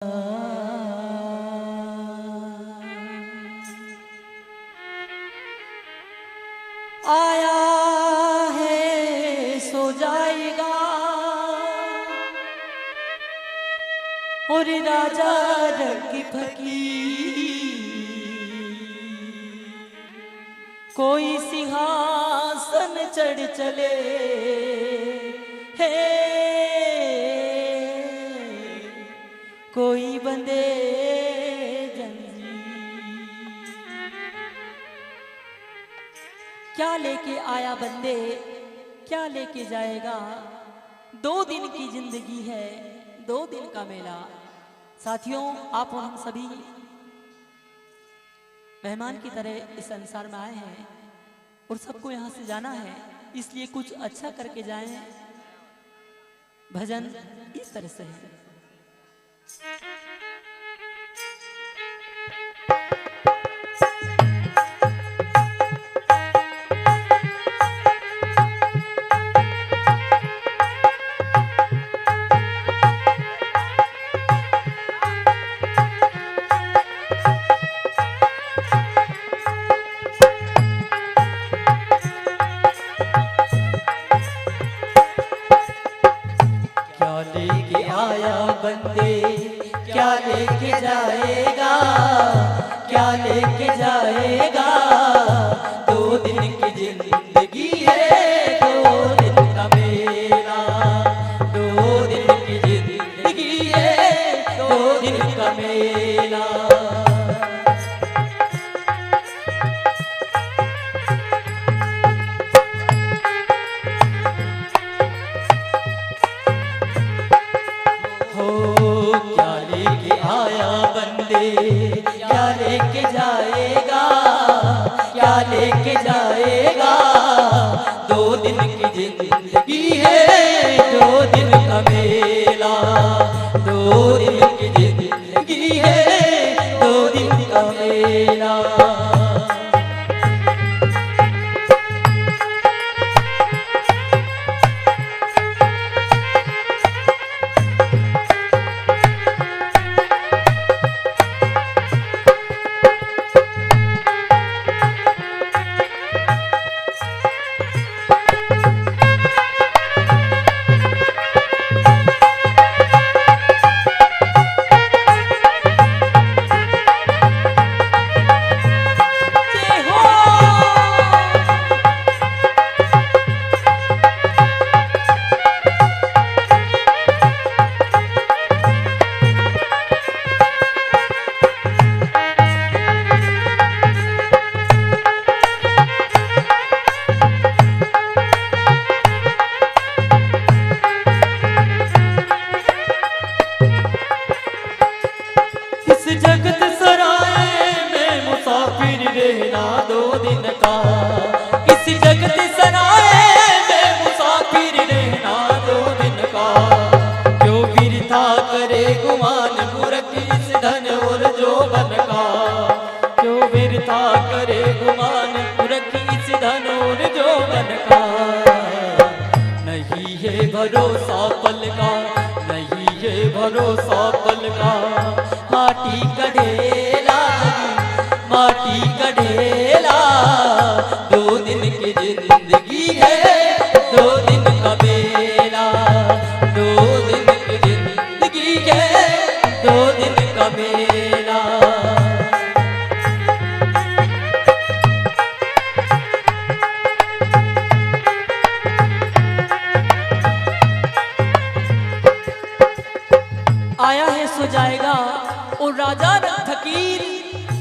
आया है सो जाएगा और राजा रंग फकीर कोई सिंहासन चढ़ चले है, कोई बंदे क्या लेके आया बंदे, क्या लेके जाएगा। 2 दिन की जिंदगी है, 2 दिन का मेला। साथियों, आप और हम सभी मेहमान की तरह इस संसार में आए हैं और सबको यहाँ से जाना है, इसलिए कुछ अच्छा करके जाएं। भजन इस तरह से है। बंदे क्या लेके जाएगा, क्या लेके जाएगा। 2 दिन की जिंदगी है, 2 दिन का मेला। 2 दिन की जिंदगी है, 2 दिन का मेला। क्या लेके जाएगा, क्या लेके जाएगा। 2 दिन की जिंदगी है, 2 दिन का मेला। 2 दिन की जिंदगी है, 2 दिन का मेला। जगत सराय में मुसाफिर रहना 2 दिन का। इस जगत सराय में मुसाफिर रहना 2 दिन का। क्यों बिरथा करे गुमान मूर्ख इस धन और जोबन का। क्यों बिरथा करे गुमान मूर्ख इस धन और जोबन का। नहीं है भरोसा पल का, नहीं है भरोसा पल का। माटी का ढेला, माटी का ढेला। 2 दिन की जिंदगी है, 2 दिन का मेला। 2 दिन की जिंदगी है, 2 दिन का मेला। आया है सो जाएगा और राजा फकीर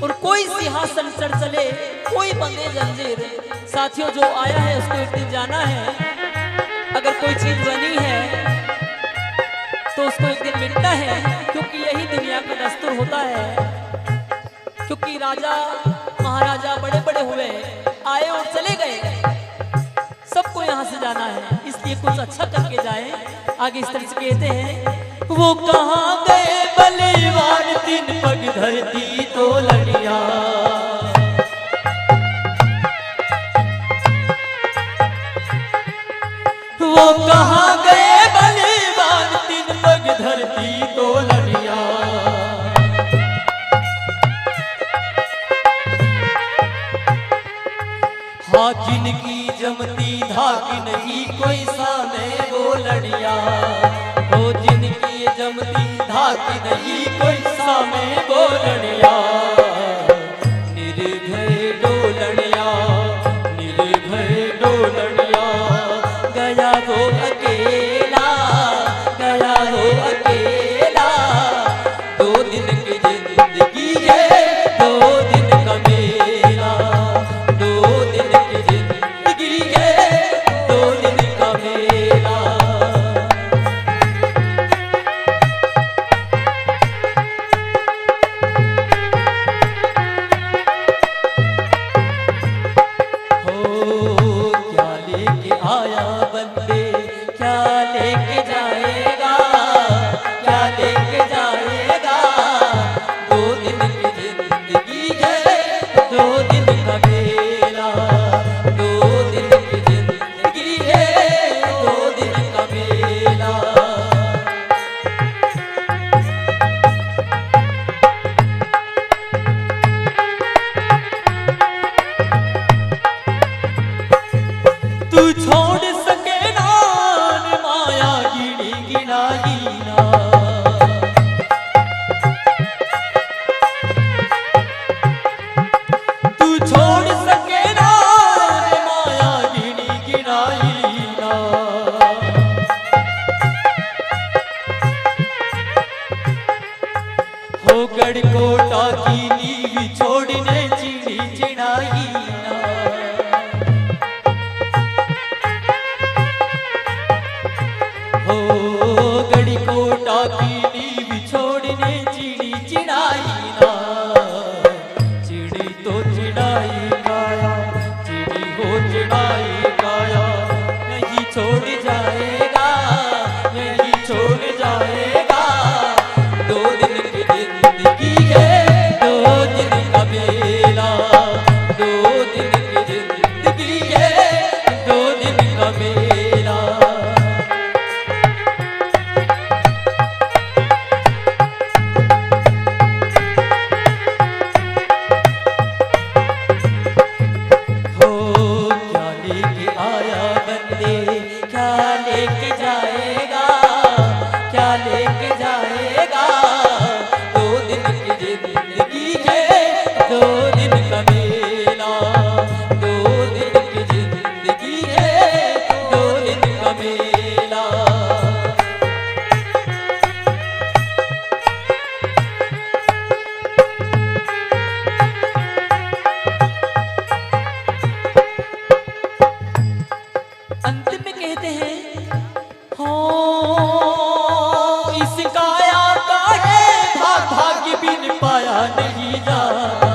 और कोई सिंहासन चढ़ चले, कोई बंदे जंजीर। साथियों, जो आया है उसको एक दिन जाना है। अगर कोई चीज बनी है तो उसको एक दिन मिटना है, क्योंकि यही दुनिया का दस्तूर होता है। क्योंकि राजा महाराजा बड़े बड़े हुए, आए और चले गए, सबको यहाँ से जाना है, इसलिए कुछ अच्छा करके जाए। आगे इस तरह से कहते हैं, वो कहाँ गए बलवान 3 पग धरती तो लड़िया। वो कहाँ गए बलवान 3 पग धरती तो लड़िया। जिनकी जमती धाक नहीं कोई सामे बोलड़िया, हो जिनकी जमती धाक नहीं कोई सामे बोलड़िया। निर्भय डोलड़िया, निर्भय डोलड़िया, गया वो अकेला, गया वो अकेला। 2 दिन की जिंदगी है, 2 दिन का मेला, 2 दिन की जिंदगी है, 2 दिन का मेला। हो क्या लेके आया बंदे, क्या लेके जाएगा, क्या लेके जाएगा। 2 दिन की जिंदगी है, 2 दिन का मेला, 2 दिन की जिंदगी है, 2 दिन का मेला। तू छोड़ सके ना माया गिनी गिनाई ना, तू छोड़ सके ना माया गिनी गिनाई ना। हो गढ़कोटा की नींव छोड़ने चिड़ी चिड़ाई ना। हो गढ़कोटा की नींव छोड़ने चिड़ी चिड़ाई ना। चिड़ी तो चिड़ाई काया, चिड़ी हो चिड़ाई काया, नहीं छोड़ जाएगा, नहीं छोड़ जाएगा। 2 दिन की जिंदगी है, 2 दिन का मेला, 2 दिन की जिंदगी है, 2 दिन का मेला। हो क्या लेके आया बंदे, क्या लेके जाएगा, क्या लेके जाएगा। 2 दिन की जिंदगी है, 2 दिन का मेला, 2 दिन की जिंदगी है, 2 दिन का मेला। अंतिम में कहते हैं, हो इस काया का है भाग्य बिन पाया नहीं जाता।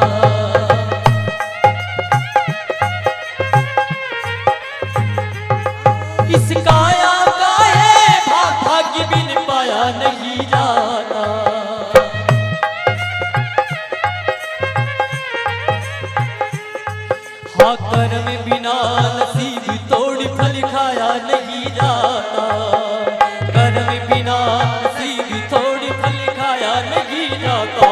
इस काया का है भाग्य बिन पाया नहीं जाता। हाँ कर्म बिना नसीब तोड़ फल खाया नहीं जाता, कर्म बिना नसीब तोड़ फल खाया नहीं जाता।